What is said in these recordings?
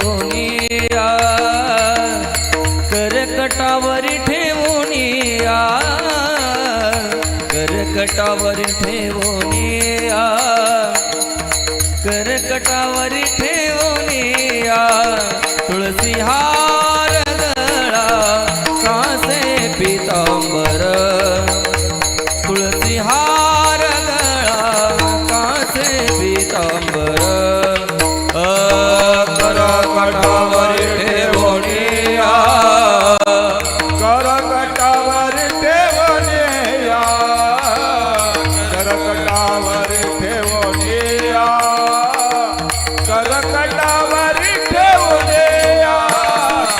ठेवून या, करकटावर ठेवून या, करकटावर ठेवून या, करकटावर ठेवून या, तुळसी हार गळा कासे पितांबर, तुळसी हार गळा कासे पितांबर, करकटावर ठेवून या, करकटावर ठेवून या, करकटावर ठेवून या, करकटावर ठेवून या,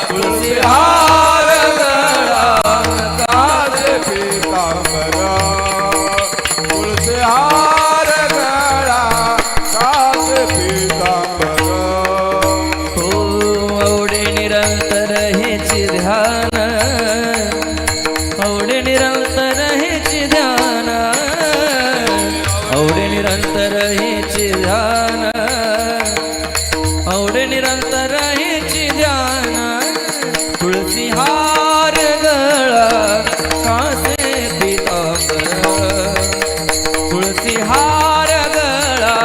तुळसी हार गळा कासे पितांबर, तुळसी हार गळा कासे पितांबर. आवडे निरंतर हेची ध्यान, आवडे निरंतर हेची ध्यान, आवडे निरंतर हेची ध्यान, आवडे निरंतर हेची ध्यान, तुळसी हार गळा कासे पितांबर, तुळसी हार गळा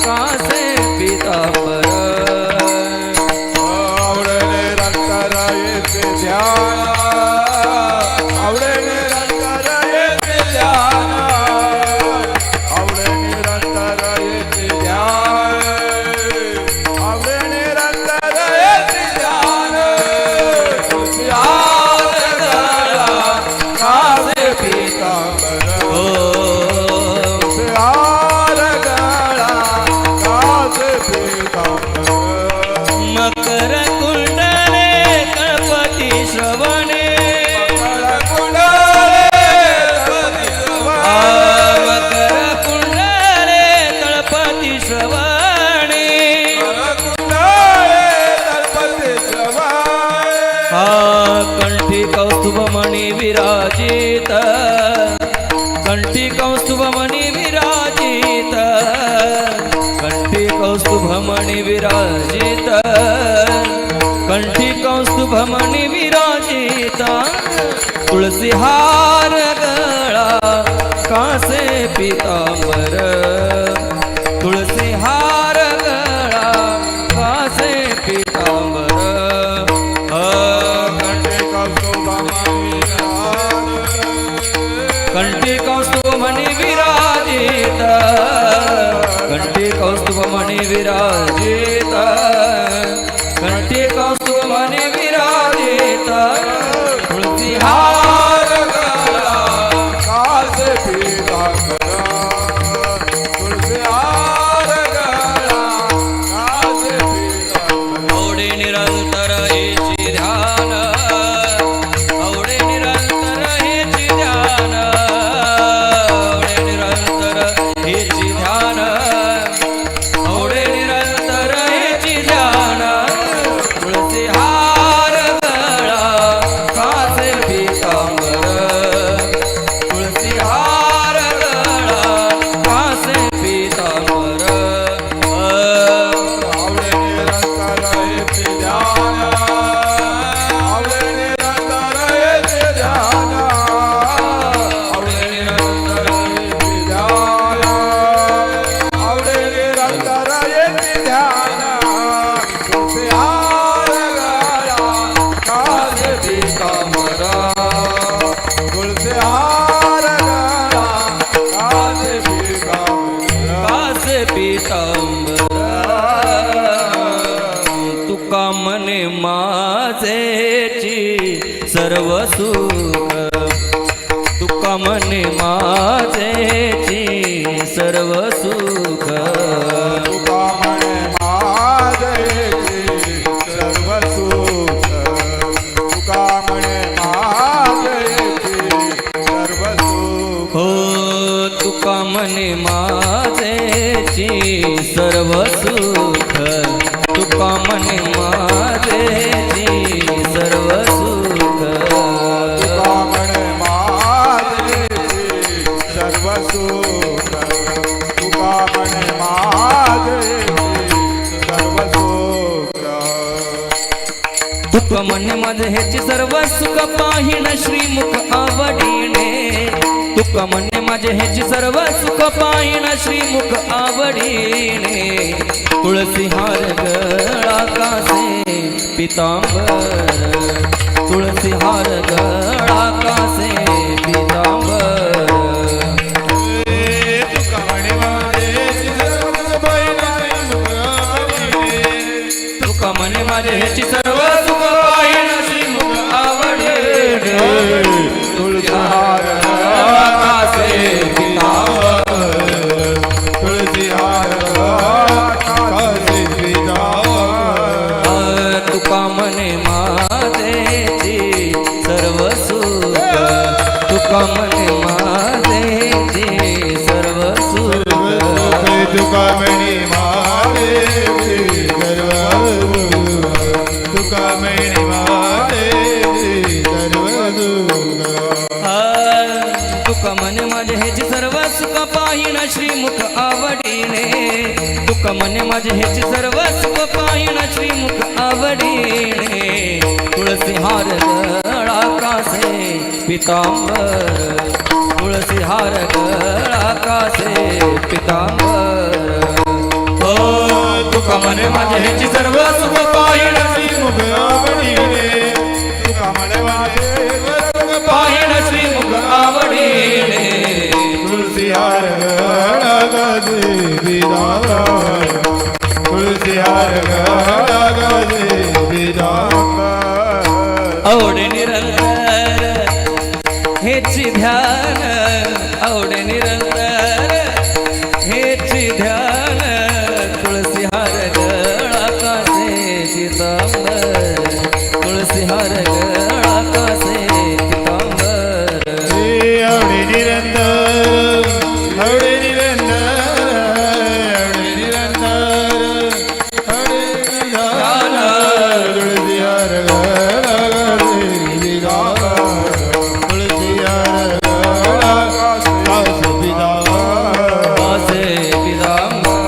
कासे पितांबर. आवडे निरंतर येते ध्यान, आवडे निरंतर येते ध्यान, आवडे निरंतर येते ध्यान, आवडे निरंतर येते ध्यान, तुळसी हार गळा कासे पितांबर, तुळसी हार गळा कासे पितांबर. मकर कुंडले गणपती श्रवणे, मकर कुंडले गणपती श्रवणे, कंठी कौस्तुभमणी विराजित, कंठी कौस्तुभमणी विराजित, कंठी कौस्तुभमणी विराजित, कंठी कौस्तुभमणी विराजित, तुळसी हार गळा कासे पितांबर, तुळसी हार गळा कासे पितांबर. कंठी कौस्तुभमणी विराजित, कंठी कौस्तुभमणी विराजित, कंठी कौस्तुभमणी विराजित, तुळसी हार गळा कासे पितांबर, तुळसी हार गळा कासे पितांबर. आवडे निरंतर हेची ध्यान, आवडे निरंतर हेची ध्यान, आवडे निरंतर हेची ध्यान, आवडे निरंतर हेची ध्यान, तुळसी हार गळा कासे पितांबर, तुळसी हार गळा कासे पितांबर. आवडे निरंतर येते ध्यान, आवडे निरंतर येते ध्यान, आवडे निरंतर येते ध्यान, आवडे निरंतर येते ध्यान, तुळसी हार गळा कासे पितांबर, तुळसी हार गळा कासे पितांबर. कासे पितांबर. तुका मने माझेची सर्व सुख, तुका मने माझेची सर्व सुख, तुका म्हणे माझेची सर्व सुख, तुका म्हणे माझेची सर्व सुख. हो तुका मने माझेची सर्व सुख, तुका मने माझेची सर्व सुख, तुका म्हणे माझेची सर्व सुख, तुका म्हणे तुक म्हणे माझे ह्याची सर्व सुख पाहिन श्रीमुख आवडीने तुक म्हणे माझे ह्याची सर्व सुख पाहिन श्रीमुख आवडीने तुळसी हार गळा कासे पितांबर तुळसी हार गळा कासे पितांबर तुका म्हणे माझे ह्याची सर्व सुख पाहिन श्रीमुख आवडीने तुळसी हार कासे पितांबर तुळसी हार कासे पितांबर तुका म्हणे माझेची सर्व सुख तुका म्हणे माझेची सर्व सुख तुका म्हणे माझे सर्व तुका म्हणे माझे सर्व तुका म्हणे माझे ह्याची सर्व सुख पाहिन श्रीमुख आवडीने तुका म्हणे माझे ह्याची सर्व सुख पाहिन श्रीमुख आवडीने तुळसी हार गळा कासे पितांबर तुळसी हार गळा कासे पितांबर हो तुका म्हणे माझे ह्याची सर्व सुख पाहिन श्रीमुख आवडीने तुका म्हणे माझे पाहिन श्रीमुख आवडीने तुळसी हार गळागाजे पितांबर तुळसी हार गळागाजे पितांबर आवडे निरंतर हेची ध्यान आवडे निरंतर हेची ध्यान तुळसी हार गळा कासे पितांबर तुळसी हार गळा कासे पितांबर आवडे निरंतर आवडे निरंतर आवडे निरंतर आवडे निरंतर तुळसी हार गळागाजे पितांबर तुळसी हार गळागाजे पितांबर कासे पितांबर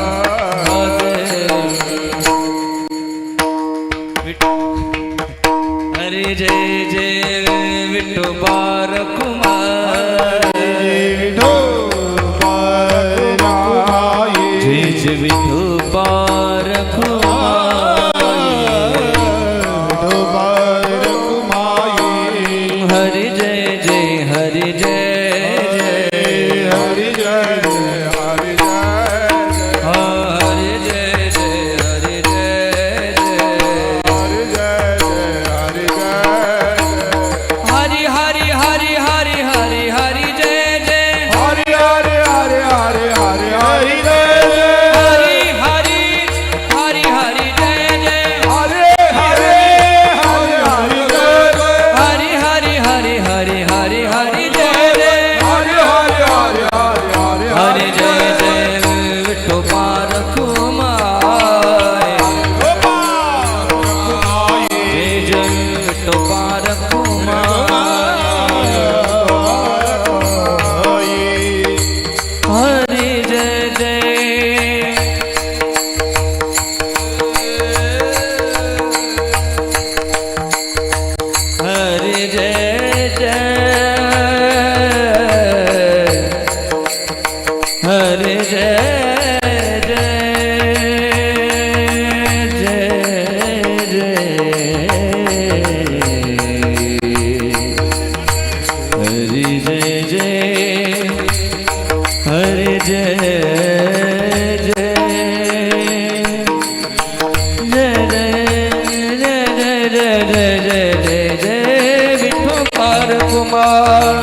हरे जय जय विठोबार कुमार जय जय विठोबार कुमार हरि जय जय हरि जय जय हरि जय हरि जय हरि जय जय हरि जय जय हरि जय हरि जय हरि हरि हरि हरि हरि जय जय हरि हरि हरि हरि हरि हरि जय जय हरि हरि हरि हरि जय जय हरे हरे हरि हरि जय जय हरि हरि हरि हरि हरि हरि जय जय हरि हरि हरि हरि हरि हरि जय जय विठोबार कुमार जय जय विठोबार कुमार हरि जय जय हरि जय जय हरि जय जय जय हरि जय जय हरि जय जय जय जय जय जय जय जय जय विठोबार कुमार